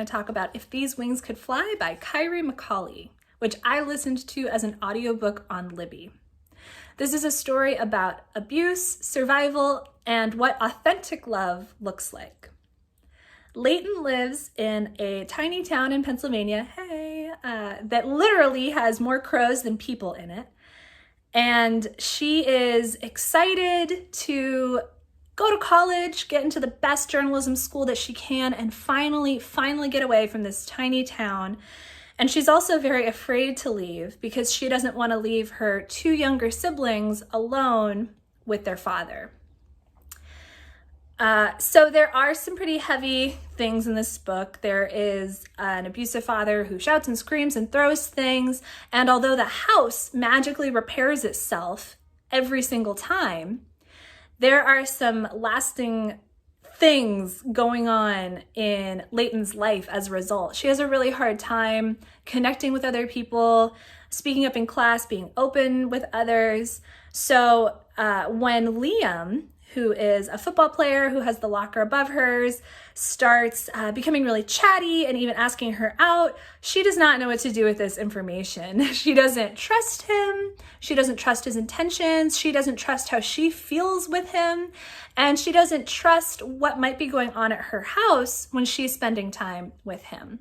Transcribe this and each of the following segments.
going to talk about If These Wings Could Fly by Kyrie McCauley, which I listened to as an audiobook on Libby. This is a story about abuse, survival, and what authentic love looks like. Leighton lives in a tiny town in Pennsylvania, that literally has more crows than people in it. And she is excited to go to college, get into the best journalism school that she can, and finally get away from this tiny town. And she's also very afraid to leave because she doesn't want to leave her two younger siblings alone with their father. So there are some pretty heavy things in this book. There is an abusive father who shouts and screams and throws things. And although the house magically repairs itself every single time, there are some lasting things going on in Leighton's life as a result. She has a really hard time connecting with other people, speaking up in class, being open with others. So when Liam, who is a football player who has the locker above hers, starts becoming really chatty and even asking her out, she does not know what to do with this information. She doesn't trust him. She doesn't trust his intentions. She doesn't trust how she feels with him. And she doesn't trust what might be going on at her house when she's spending time with him.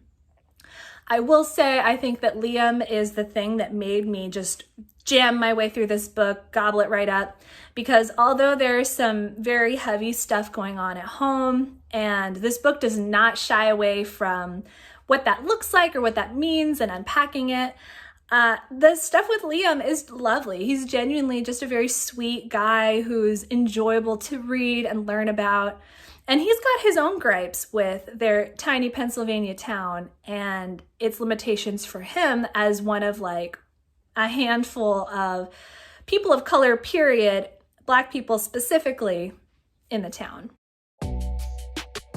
I will say, I think that Liam is the thing that made me just jam my way through this book, gobble it right up, because although there's some very heavy stuff going on at home, and this book does not shy away from what that looks like or what that means and unpacking it, the stuff with Liam is lovely. He's genuinely just a very sweet guy who's enjoyable to read and learn about. And he's got his own gripes with their tiny Pennsylvania town and its limitations for him as one of like a handful of people of color, period, Black people specifically, in the town.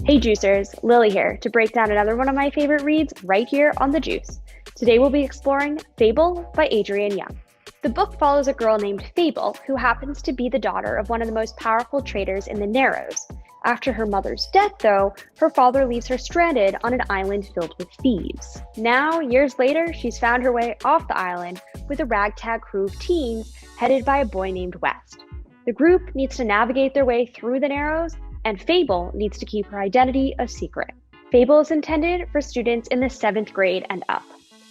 Hey Juicers, Lily here to break down another one of my favorite reads right here on The Juice. Today we'll be exploring Fable by Adrienne Young. The book follows a girl named Fable who happens to be the daughter of one of the most powerful traders in the Narrows. After her mother's death, though, her father leaves her stranded on an island filled with thieves. Now, years later, she's found her way off the island with a ragtag crew of teens headed by a boy named West. The group needs to navigate their way through the Narrows, and Fable needs to keep her identity a secret. Fable is intended for students in the 7th grade and up.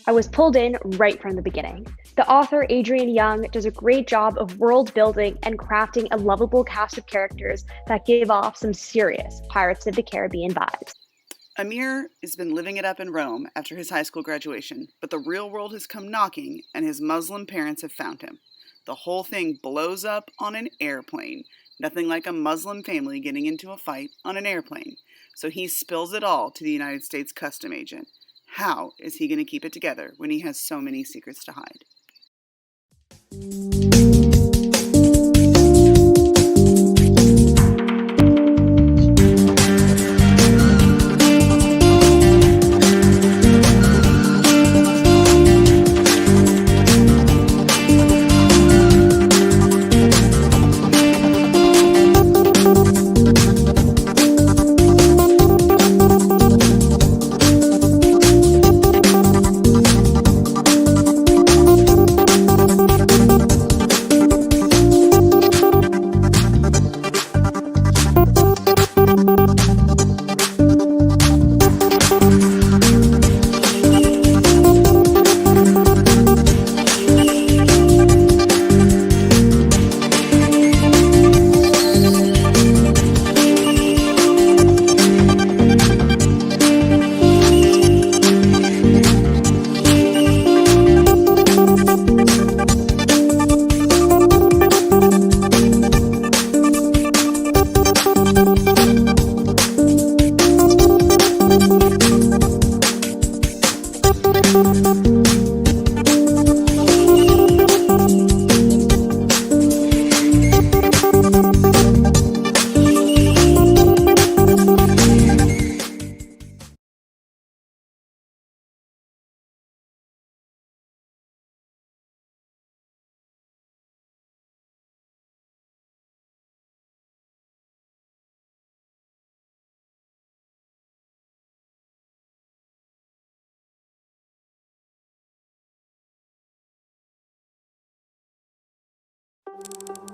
I was pulled in right from the beginning. The author, Adrienne Young, does a great job of world building and crafting a lovable cast of characters that give off some serious Pirates of the Caribbean vibes. Amir has been living it up in Rome after his high school graduation, but the real world has come knocking and his Muslim parents have found him. The whole thing blows up on an airplane. Nothing like a Muslim family getting into a fight on an airplane. So he spills it all to the United States Custom Agent. How is he going to keep it together when he has so many secrets to hide?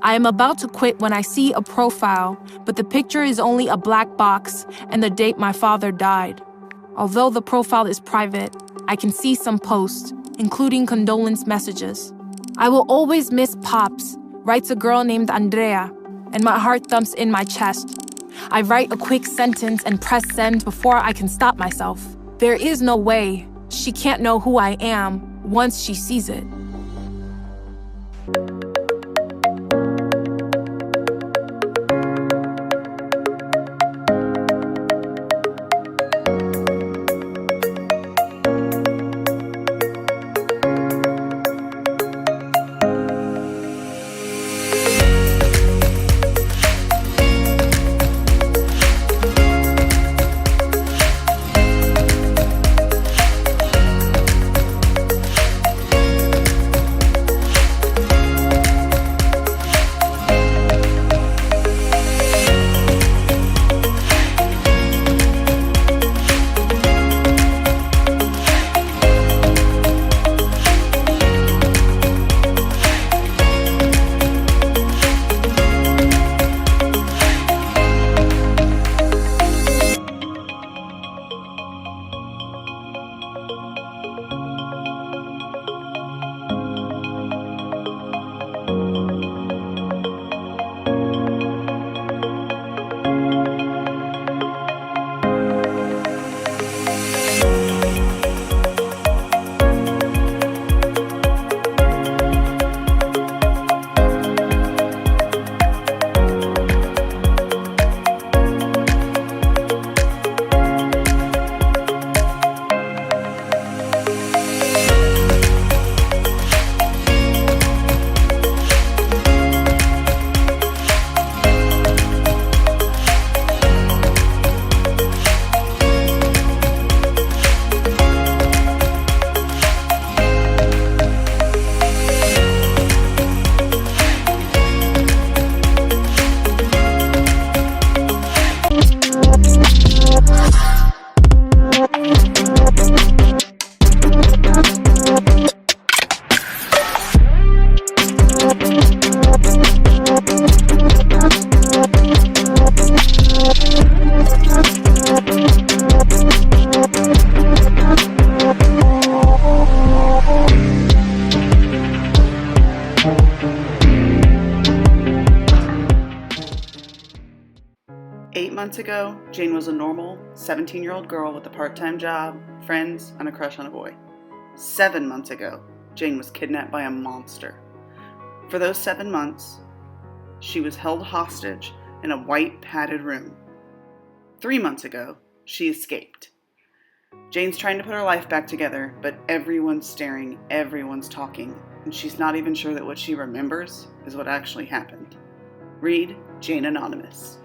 I am about to quit when I see a profile, but the picture is only a black box and the date my father died. Although the profile is private, I can see some posts, including condolence messages. I will always miss Pops, writes a girl named Andrea, and my heart thumps in my chest. I write a quick sentence and press send before I can stop myself. There is no way. She can't know who I am once she sees it. Months ago, Jane was a normal 17-year-old girl with a part-time job, friends, and a crush on a boy. 7 months ago, Jane was kidnapped by a monster. For those 7 months, she was held hostage in a white padded room. 3 months ago, she escaped. Jane's trying to put her life back together, but everyone's staring, everyone's talking, and she's not even sure that what she remembers is what actually happened. Read Jane Anonymous.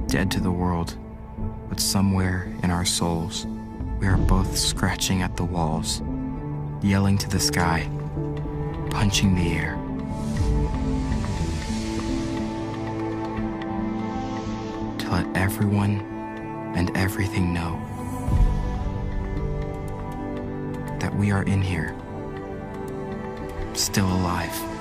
Dead to the world, but somewhere in our souls, we are both scratching at the walls, yelling to the sky, punching the air. To let everyone and everything know that we are in here, still alive.